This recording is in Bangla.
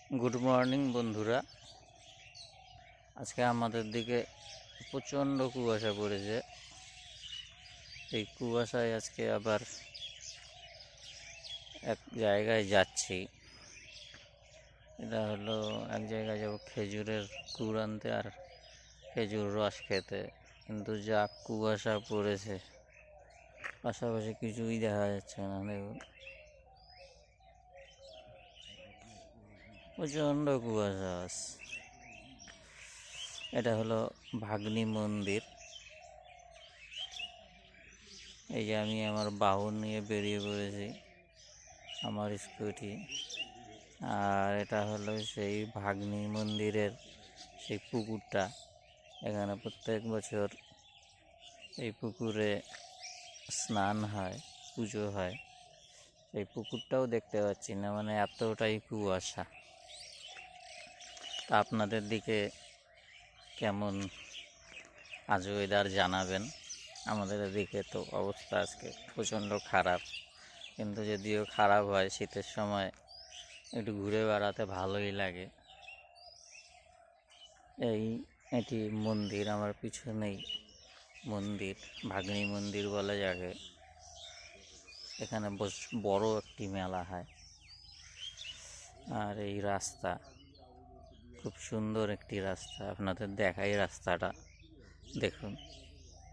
গুড মর্নিং বন্ধুরা। আজকে আমাদের দিকে প্রচণ্ড কুয়াশা পড়েছে। এই কুয়াশায় আজকে আবার এক জায়গায় যাচ্ছি। এটা হলো এক জায়গায় যাব খেজুরের গুড় আনতে আর খেজুর রস খেতে, কিন্তু যা কুয়াশা পড়েছে পাশাপাশি কিছুই দেখা যাচ্ছে না। দেখুন, প্রচণ্ড কুয়াশা। এটা হলো ভাগ্নি মন্দির। এই যে আমি আমার বাহন নিয়ে বেরিয়ে পড়েছি, আমার স্কুটি। আর এটা হলো সেই ভাগ্নি মন্দিরের সেই পুকুরটা। এখানে প্রত্যেক বছর এই পুকুরে স্নান হয়, পুজো হয়। সেই পুকুরটাও দেখতে পাচ্ছি না, মানে এতটাই কুয়াশা। তা আপনাদের দিকে কেমন আজ ওয়েদার জানাবেন। আমাদের এদিকে তো অবস্থা আজকে প্রচণ্ড খারাপ, কিন্তু যদিও খারাপ হয়, শীতের সময় একটু ঘুরে বেড়াতে ভালোই লাগে। এটি মন্দির, আমার পিছনেই মন্দির, ভাগ্নি মন্দির বলে যাকে। এখানে বড় একটি মেলা হয়। আর এই রাস্তা খুব সুন্দর একটি রাস্তা, আপনাদের দেখাই রাস্তাটা দেখুন।